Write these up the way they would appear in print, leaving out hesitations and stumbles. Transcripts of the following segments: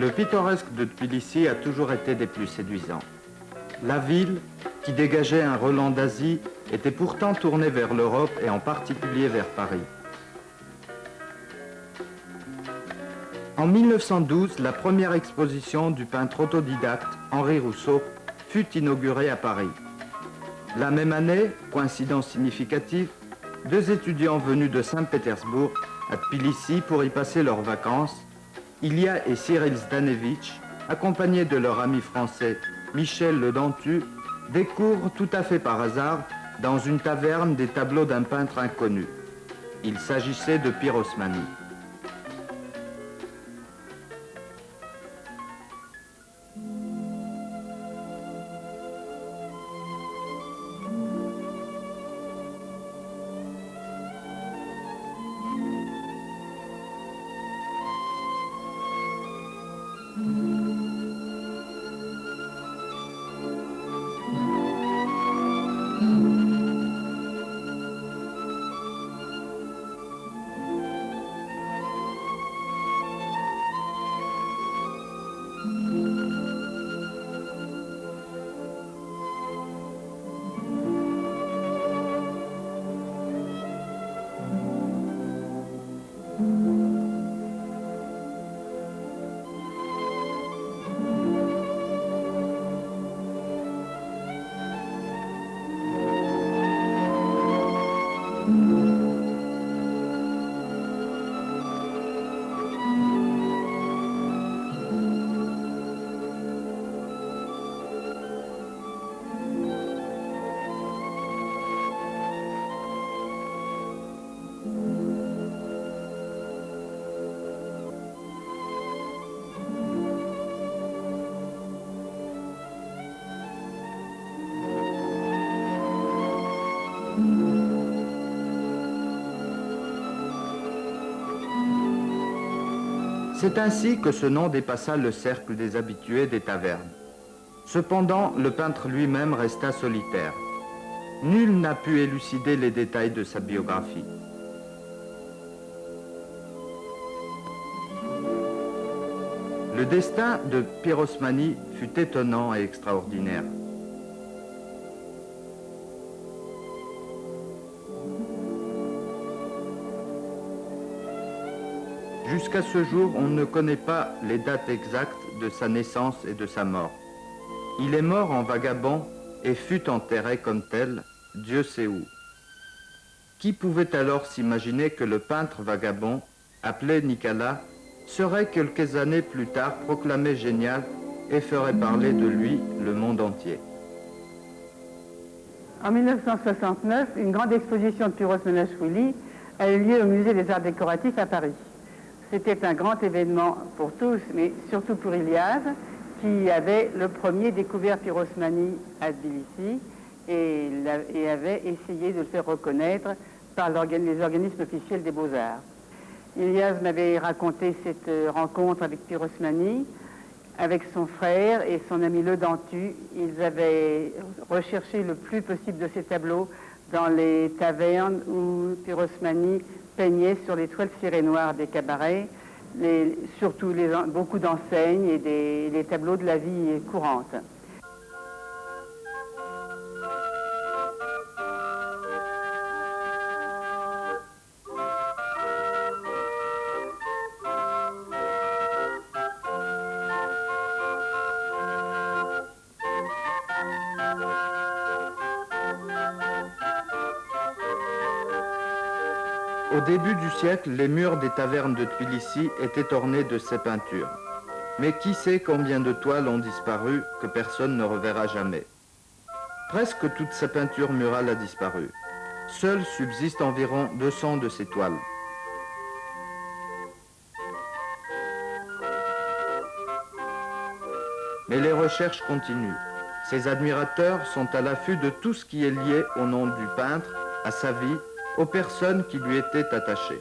Le pittoresque de Tbilissi a toujours été des plus séduisants. La ville, qui dégageait un relent d'Asie, était pourtant tournée vers l'Europe et en particulier vers Paris. En 1912, la première exposition du peintre autodidacte Henri Rousseau fut inaugurée à Paris. La même année, coïncidence significative, deux étudiants venus de Saint-Pétersbourg à Tbilissi pour y passer leurs vacances, Ilia et Cyril Zdanevitch, accompagnés de leur ami français Michel Le Dentu, découvrent tout à fait par hasard dans une taverne des tableaux d'un peintre inconnu. Il s'agissait de Pirosmani. C'est ainsi que ce nom dépassa le cercle des habitués des tavernes. Cependant, le peintre lui-même resta solitaire. Nul n'a pu élucider les détails de sa biographie. Le destin de Pirosmani fut étonnant et extraordinaire. Jusqu'à ce jour, on ne connaît pas les dates exactes de sa naissance et de sa mort. Il est mort en vagabond et fut enterré comme tel, Dieu sait où. Qui pouvait alors s'imaginer que le peintre vagabond, appelé Nicolas, serait quelques années plus tard proclamé génial et ferait parler de lui le monde entier. En 1969, une grande exposition de Pirosmani a eu lieu au Musée des Arts Décoratifs à Paris. C'était un grand événement pour tous, mais surtout pour Ilias, qui avait le premier découvert Pirosmani à Tbilissi et avait essayé de le faire reconnaître par les organismes officiels des Beaux-Arts. Ilias m'avait raconté cette rencontre avec Pirosmani, avec son frère et son ami Le Dentu. Ils avaient recherché le plus possible de ces tableaux dans les tavernes où Pirosmani peignait sur les toiles cirées noires des cabarets, surtout beaucoup d'enseignes et des tableaux de la vie courante. Au début du siècle, les murs des tavernes de Tbilissi étaient ornés de ces peintures. Mais qui sait combien de toiles ont disparu que personne ne reverra jamais. Presque toute sa peinture murale a disparu. Seules subsistent environ 200 de ces toiles. Mais les recherches continuent. Ses admirateurs sont à l'affût de tout ce qui est lié au nom du peintre, à sa vie, aux personnes qui lui étaient attachées.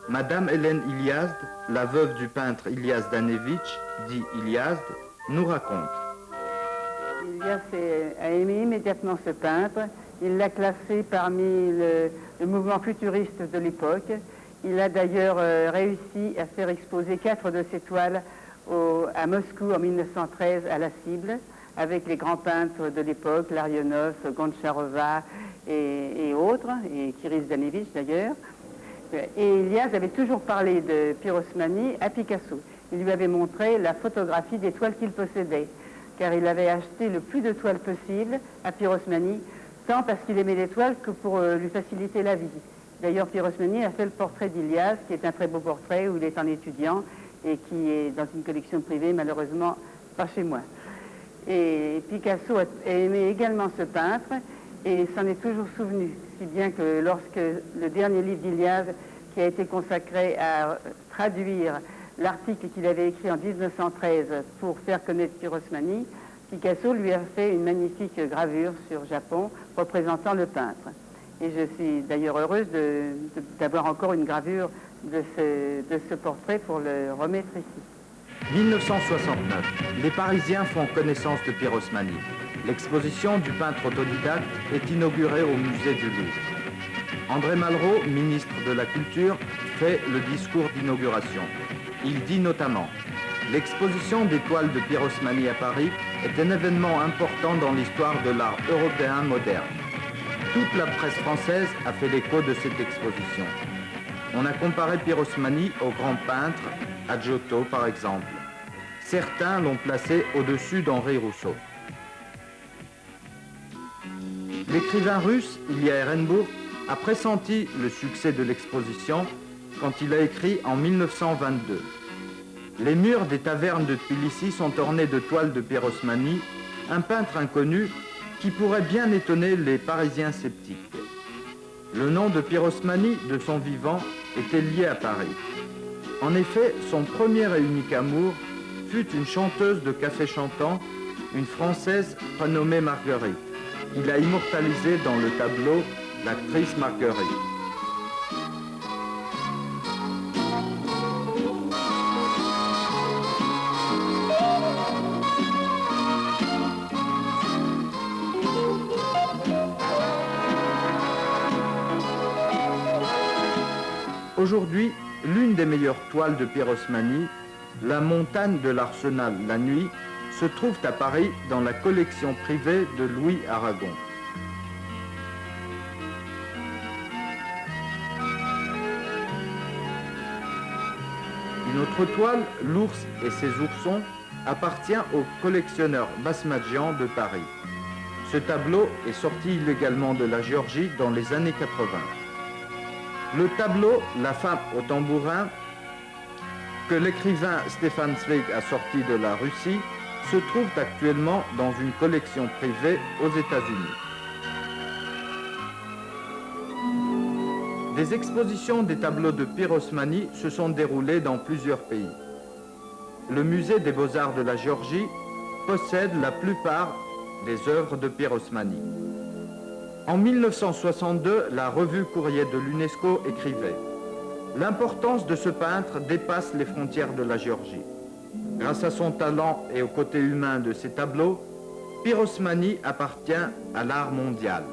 Madame Hélène Iliasde, la veuve du peintre Ilia Zdanevitch, dit Iliasde, nous raconte. Ilias a aimé immédiatement ce peintre. Il l'a classé parmi le mouvement futuriste de l'époque. Il a d'ailleurs réussi à faire exposer 4 de ses toiles à Moscou en 1913 à la cible, avec les grands peintres de l'époque, Larionov, Goncharova et autres, et Kiris Danevich d'ailleurs. Et Ilyas avait toujours parlé de pyrosmanie à Picasso. Il lui avait montré la photographie des toiles qu'il possédait, car il avait acheté le plus de toiles possible à Pyrosmani, tant parce qu'il aimait les toiles que pour lui faciliter la vie. D'ailleurs, Pyrosmani a fait le portrait d'Ilyas, qui est un très beau portrait où il est en étudiant et qui est dans une collection privée, malheureusement pas chez moi. Et Picasso aimait également ce peintre et s'en est toujours souvenu, si bien que lorsque le dernier livre d'Ilyas, qui a été consacré à traduire l'article qu'il avait écrit en 1913 pour faire connaître Pyrosmani, Picasso lui a fait une magnifique gravure sur Japon représentant le peintre. Et je suis d'ailleurs heureuse d'avoir encore une gravure de ce portrait pour le remettre ici. 1969, les Parisiens font connaissance de Pyrosmani. L'exposition du peintre autodidacte est inaugurée au musée du Louvre. André Malraux, ministre de la Culture, fait le discours d'inauguration. Il dit notamment « L'exposition des toiles de Pyrosmani à Paris est un événement important dans l'histoire de l'art européen moderne. Toute la presse française a fait l'écho de cette exposition. On a comparé Pyrosmani au grand peintre, à Giotto par exemple. Certains l'ont placé au-dessus d'Henri Rousseau. » L'écrivain russe Ilya Ehrenburg a pressenti le succès de l'exposition quand il a écrit en 1922. Les murs des tavernes de Tbilissi sont ornés de toiles de Pyrosmani, un peintre inconnu qui pourrait bien étonner les Parisiens sceptiques. Le nom de Pyrosmani, de son vivant, était lié à Paris. En effet, son premier et unique amour fut une chanteuse de café chantant, une Française prénommée Marguerite. Il a immortalisé dans le tableau l'actrice Marguerite. Aujourd'hui, l'une des meilleures toiles de Pyrosmani, La montagne de l'Arsenal la nuit, se trouve à Paris dans la collection privée de Louis Aragon. Une autre toile, L'ours et ses oursons, appartient au collectionneur Basmadjian de Paris. Ce tableau est sorti illégalement de la Géorgie dans les années 80. Le tableau La femme au tambourin, que l'écrivain Stefan Zweig a sorti de la Russie, se trouve actuellement dans une collection privée aux États-Unis. Des expositions des tableaux de Pyrosmani se sont déroulées dans plusieurs pays. Le musée des beaux-arts de la Géorgie possède la plupart des œuvres de Pyrosmani. En 1962, la revue Courrier de l'UNESCO écrivait « L'importance de ce peintre dépasse les frontières de la Géorgie. Grâce à son talent et au côté humain de ses tableaux, Pyrosmani appartient à l'art mondial. »